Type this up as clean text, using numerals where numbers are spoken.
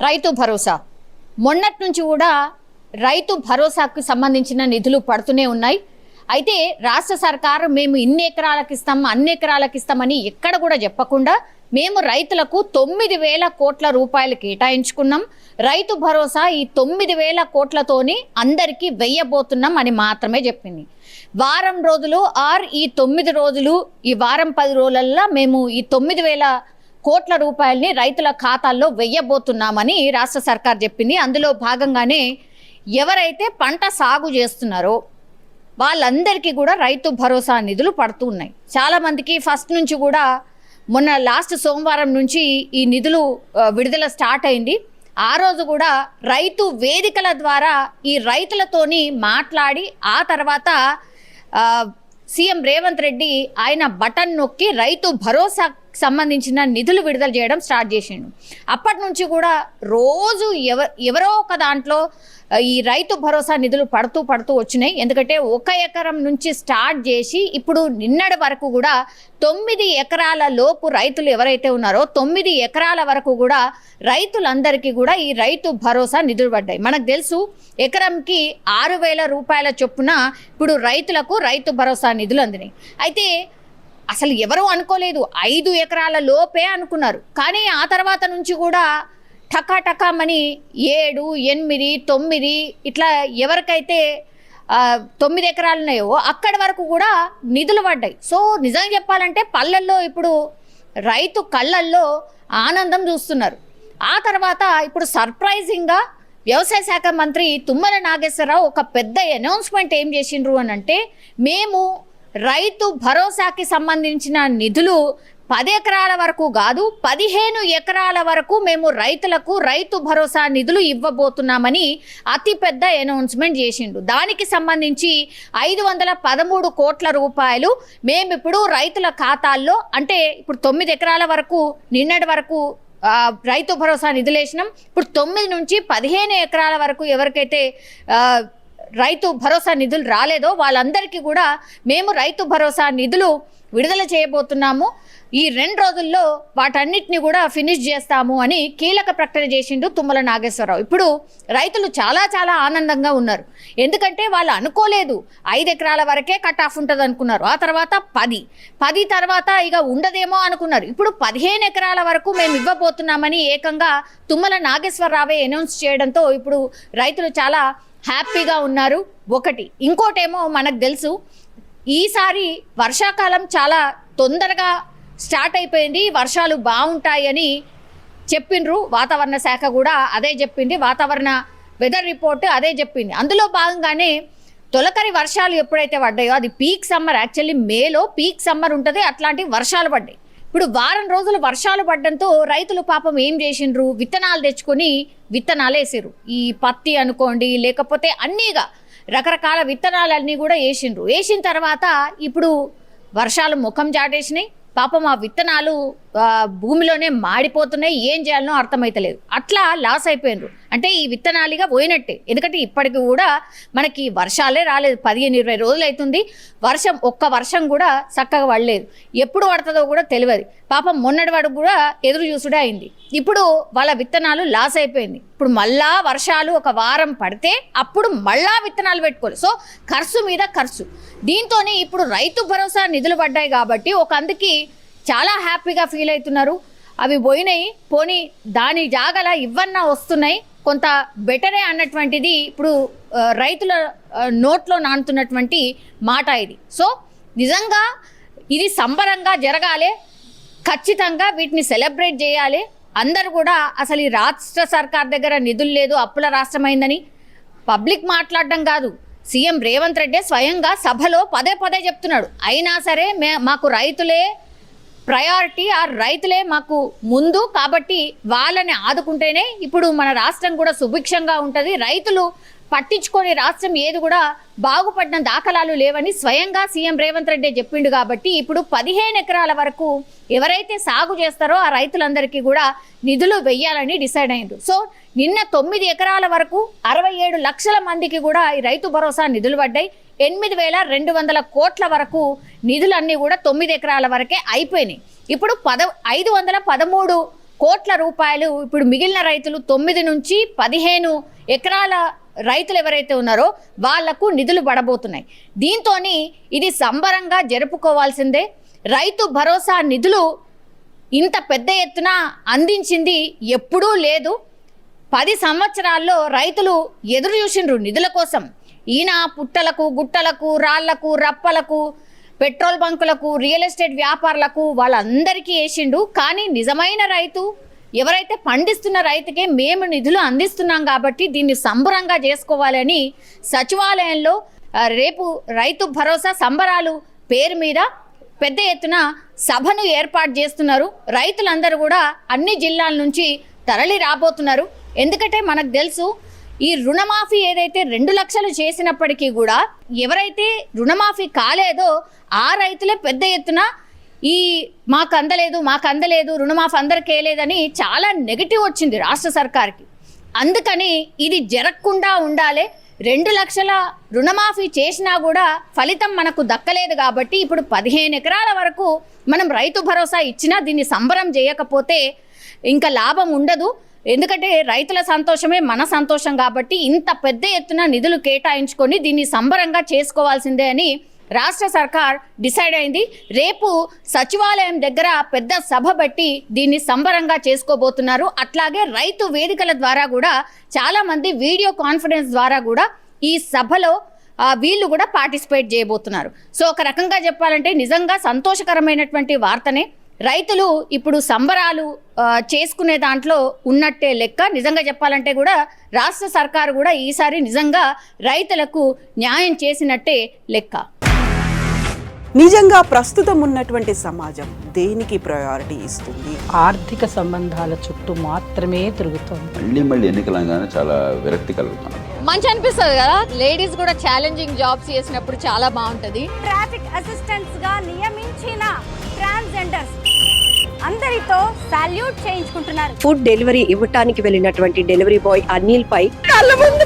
రైతు భరోసా మొన్నటి నుంచి కూడా రైతు భరోసాకు సంబంధించిన నిధులు పడుతూనే ఉన్నాయి. అయితే రాష్ట్ర సర్కారు మేము ఇన్ని ఎకరాలకు ఇస్తాం అన్ని ఎకరాలకు ఇస్తామని ఎక్కడ కూడా చెప్పకుండా మేము రైతులకు 9,000 కోట్ల రూపాయలు కేటాయించుకున్నాం. రైతు భరోసా ఈ 9,000 కోట్లతోని అందరికీ వెయ్యబోతున్నాం అని మాత్రమే చెప్పింది. వారం రోజులు ఈ 9 రోజులు ఈ వారం 10 రోజులల్లో మేము ఈ 9,000 కోట్ల రూపాయలని రైతుల ఖాతాల్లో వెయ్యబోతున్నామని రాష్ట్ర సర్కార్ చెప్పింది. అందులో భాగంగానే ఎవరైతే పంట సాగు చేస్తున్నారో వాళ్ళందరికీ కూడా రైతు భరోసా నిధులు పడుతూ ఉన్నాయి. చాలామందికి ఫస్ట్ నుంచి కూడా మొన్న లాస్ట్ సోమవారం నుంచి ఈ నిధులు విడుదల స్టార్ట్ అయింది. ఆ రోజు కూడా రైతు వేదికల ద్వారా ఈ రైతులతోని మాట్లాడి ఆ తర్వాత సీఎం రేవంత్ రెడ్డి ఆయన బటన్ నొక్కి రైతు భరోసా సంబంధించిన నిధులు విడుదల చేయడం స్టార్ట్ చేసిండు. అప్పటి నుంచి కూడా రోజు ఎవరో ఒక దాంట్లో ఈ రైతు భరోసా నిధులు పడుతూ వచ్చినాయి. ఎందుకంటే 1 ఎకరం నుంచి స్టార్ట్ చేసి ఇప్పుడు నిన్నటి వరకు కూడా 9 ఎకరాల లోపు రైతులు ఎవరైతే ఉన్నారో 9 ఎకరాల వరకు కూడా రైతులందరికీ కూడా ఈ రైతు భరోసా నిధులు పడ్డాయి. మనకు తెలుసు ఎకరంకి 6,000 రూపాయల చొప్పున ఇప్పుడు రైతులకు రైతు భరోసా నిధులు అందినాయి. అయితే అసలు ఎవరూ అనుకోలేదు, 5 ఎకరాల లోపే అనుకున్నారు. కానీ ఆ తర్వాత నుంచి కూడా టకామని 7, 8, 9 ఇట్లా ఎవరికైతే 9 ఎకరాలు ఉన్నాయో అక్కడి వరకు కూడా నిధులు పడ్డాయి. సో నిజంగా చెప్పాలంటే పల్లెల్లో ఇప్పుడు రైతు కళ్ళల్లో ఆనందం చూస్తున్నారు. ఆ తర్వాత ఇప్పుడు సర్ప్రైజింగ్గా వ్యవసాయ శాఖ మంత్రి తుమ్మల నాగేశ్వరరావు ఒక పెద్ద అనౌన్స్మెంట్ ఏం చేసిండ్రు అని అంటే, మేము రైతు భరోసాకి సంబంధించిన నిధులు 10 ఎకరాల వరకు కాదు 15 ఎకరాల వరకు మేము రైతులకు రైతు భరోసా నిధులు ఇవ్వబోతున్నామని అతిపెద్ద అనౌన్స్మెంట్ చేసిండు. దానికి సంబంధించి 513 కోట్ల రూపాయలు మేము ఇప్పుడు రైతుల ఖాతాల్లో, అంటే ఇప్పుడు 9 ఎకరాల వరకు నిన్నటి వరకు రైతు భరోసా నిధులు వేసినాం. ఇప్పుడు 9 నుంచి 15 ఎకరాల వరకు ఎవరికైతే రైతు భరోసా నిధులు రాలేదో వాళ్ళందరికీ కూడా మేము రైతు భరోసా నిధులు విడుదల చేయబోతున్నాము. ఈ 2 రోజుల్లో వాటన్నిటిని కూడా ఫినిష్ చేస్తాము అని కీలక ప్రకటన చేసిండు తుమ్మల నాగేశ్వరరావు. ఇప్పుడు రైతులు చాలా ఆనందంగా ఉన్నారు. ఎందుకంటే వాళ్ళు అనుకోలేదు 5 ఎకరాల వరకే కట్ ఆఫ్ ఉంటుంది అనుకున్నారు. ఆ తర్వాత 10 తర్వాత ఇక ఉండదేమో అనుకున్నారు. ఇప్పుడు 15 ఎకరాల వరకు మేము ఇవ్వబోతున్నామని ఏకంగా తుమ్మల నాగేశ్వరరావే అనౌన్స్ చేయడంతో ఇప్పుడు రైతులు చాలా హ్యాపీగా ఉన్నారు. ఇంకోటేమో మనకు తెలుసు, ఈసారి వర్షాకాలం చాలా తొందరగా స్టార్ట్ అయిపోయింది, వర్షాలు బాగుంటాయని చెప్పిండ్రు. వాతావరణ శాఖ కూడా అదే చెప్పింది, వాతావరణ వెదర్ రిపోర్ట్ అదే చెప్పింది. అందులో భాగంగానే తొలకరి వర్షాలు ఎప్పుడైతే పడ్డాయో అది పీక్ సమ్మర్, యాక్చువల్లీ మేలో పీక్ సమ్మర్ ఉంటుంది, అట్లాంటి వర్షాలు పడ్డాయి. ఇప్పుడు వారం రోజులు వర్షాలు పడ్డంతో రైతులు పాపం ఏం చేసిండ్రు, విత్తనాలు తెచ్చుకొని విత్తనాలు వేసారు. ఈ పత్తి అనుకోండి, లేకపోతే అన్నీగా రకరకాల విత్తనాలన్నీ కూడా వేసిండ్రు. వేసిన తర్వాత ఇప్పుడు వర్షాలు ముఖం చాటేసినాయి. పాపం ఆ విత్తనాలు భూమిలోనే మాడిపోతున్నాయి, ఏం చేయాలనో అర్థమైతలేదు. అట్లా లాస్ అయిపోయినరు. అంటే ఈ విత్తనాలుగా పోయినట్టే. ఎందుకంటే ఇప్పటికి కూడా మనకి వర్షాలే రాలేదు, 15-20 రోజులు అవుతుంది. ఒక్క వర్షం కూడా చక్కగా పడలేదు. ఎప్పుడు పడుతుందో కూడా తెలియదు. పాపం మొన్నటి వరకు కూడా ఎదురు చూసుడే అయింది. ఇప్పుడు వాళ్ళ విత్తనాలు లాస్ అయిపోయింది. ఇప్పుడు మళ్ళా వర్షాలు ఒక వారం పడితే అప్పుడు మళ్ళా విత్తనాలు పెట్టుకోవాలి. సో ఖర్చు మీద ఖర్చు. దీంతోనే ఇప్పుడు రైతు భరోసా నిధులు పడ్డాయి కాబట్టి అందుకి చాలా హ్యాపీగా ఫీల్ అవుతున్నారు. అవి పోనీ దాని జాగల ఇవన్నా వస్తున్నాయి, కొంత బెటరే అన్నటువంటిది ఇప్పుడు రైతుల నోట్లో నానుతున్నటువంటి మాట ఇది. సో నిజంగా ఇది సంబరంగా జరగాలి, ఖచ్చితంగా వీటిని సెలబ్రేట్ చేయాలి. అందరూ కూడా అసలు ఈ రాష్ట్ర సర్కార్ దగ్గర నిధులు లేదు, అప్పుల రాష్ట్రమైందని పబ్లిక్ మాట్లాడడం కాదు, సీఎం రేవంత్ రెడ్డి స్వయంగా సభలో పదే చెప్తున్నాడు. అయినా సరే మాకు రైతులే ప్రయారిటీ, ఆ రైతులే మాకు ముందు, కాబట్టి వాళ్ళని ఆదుకుంటేనే ఇప్పుడు మన రాష్ట్రం కూడా సుభిక్షంగా ఉంటుంది. రైతులు పట్టించుకొని రాష్ట్రం ఏది కూడా బాగుపడిన దాఖలాలు లేవని స్వయంగా సీఎం రేవంత్ రెడ్డి చెప్పిండు. కాబట్టి ఇప్పుడు 15 ఎకరాల వరకు ఎవరైతే సాగు చేస్తారో ఆ రైతులందరికీ కూడా నిధులు వెయ్యాలని డిసైడ్ అయ్యిండ్రు. సో నిన్న 9 ఎకరాల వరకు 67 లక్షల మందికి కూడా ఈ రైతు భరోసా నిధులు పడ్డాయి. 8,200 కోట్ల వరకు నిధులన్నీ కూడా 9 ఎకరాల వరకే అయిపోయినాయి. ఇప్పుడు 513 కోట్ల రూపాయలు ఇప్పుడు మిగిలిన రైతులు 9 నుంచి 15 ఎకరాల రైతులు ఎవరైతే ఉన్నారో వాళ్లకు నిధులు పడబోతున్నాయి. దీంతో ఇది సంబరంగా జరుపుకోవాల్సిందే. రైతు భరోసా నిధులు ఇంత పెద్ద ఎత్తున అందించింది ఎప్పుడూ లేదు. 10 సంవత్సరాల్లో రైతులు ఎదురు చూసిండ్రు నిధుల కోసం. ఈయన పుట్టలకు, గుట్టలకు, రాళ్లకు, రప్పలకు, పెట్రోల్ బంకులకు, రియల్ ఎస్టేట్ వ్యాపారులకు వాళ్ళందరికీ వేసిండు. కానీ నిజమైన రైతు ఎవరైతే పండిస్తున్న రైతుకే మేము నిధులు అందిస్తున్నాం కాబట్టి దీన్ని సంబరంగా చేసుకోవాలని సచివాలయంలో రేపు రైతు భరోసా సంబరాలు పేరు మీద పెద్ద ఎత్తున సభను ఏర్పాటు చేస్తున్నారు. రైతులందరూ కూడా అన్ని జిల్లాల నుంచి తరలి రాబోతున్నారు. ఎందుకంటే మనకు తెలుసు ఈ రుణమాఫీ ఏదైతే 2 లక్షలు చేసినప్పటికీ కూడా ఎవరైతే రుణమాఫీ కాలేదో ఆ రైతులే పెద్ద ఎత్తున ఈ మాకు అందలేదు రుణమాఫీ అందరికీ వేయలేదని చాలా నెగిటివ్ వచ్చింది రాష్ట్ర సర్కార్కి. అందుకని ఇది జరగకుండా ఉండాలి. 2 లక్షల రుణమాఫీ చేసినా కూడా ఫలితం మనకు దక్కలేదు కాబట్టి ఇప్పుడు 15 ఎకరాల వరకు మనం రైతు భరోసా ఇచ్చినా దీన్ని సంబరం చేయకపోతే ఇంకా లాభం ఉండదు. ఎందుకంటే రైతుల సంతోషమే మన సంతోషం కాబట్టి ఇంత పెద్ద ఎత్తున నిధులు కేటాయించుకొని దీన్ని సంబరంగా చేసుకోవాల్సిందే అని రాష్ట్ర సర్కార్ డిసైడ్ అయింది. రేపు సచివాలయం దగ్గర పెద్ద సభ పెట్టి దీన్ని సంబరంగా చేసుకోబోతున్నారు. అట్లాగే రైతు వేదికల ద్వారా కూడా చాలా మంది వీడియో కాన్ఫరెన్స్ ద్వారా కూడా ఈ సభలో వీళ్ళు కూడా పార్టిసిపేట్ చేయబోతున్నారు. సో ఒక రకంగా చెప్పాలంటే నిజంగా సంతోషకరమైనటువంటి వార్తనే. రైతులు ఇప్పుడు సంబరాలు చేసుకునే దాంట్లో ఉన్నట్టే లెక్క. నిజంగా చెప్పాలంటే కూడా రాష్ట్ర సర్కారు కూడా ఈసారి నిజంగా రైతులకు న్యాయం చేసినట్టే లెక్క. నిజంగా ప్రస్తుతం ఉన్నటువంటి సమాజం దేనికి ప్రయారిటీ ఇస్తుంది? ఆర్థిక సంబంధాల చుట్టూ మాత్రమే తిరుగుతుంది. మళ్ళీ ఎన్నికలంగానే చాలా విరక్తి కలుగుతాను. మంచి అనిపిస్తుంది కదా, లేడీస్ కూడా ఛాలెంజింగ్ జాబ్స్ చేసినప్పుడు చాలా బాగుంటది. ట్రాఫిక్ అసిస్టెంట్స్ గా నియమించిన ట్రాన్స్జెండర్స్ అందరితో సాల్యూట్ చేయించుకుంటున్నారు. ఫుడ్ డెలివరీ ఇవ్వటానికి వెళ్ళినటువంటి డెలివరీ బాయ్ అనిల్ పై కళ్ళ ముందు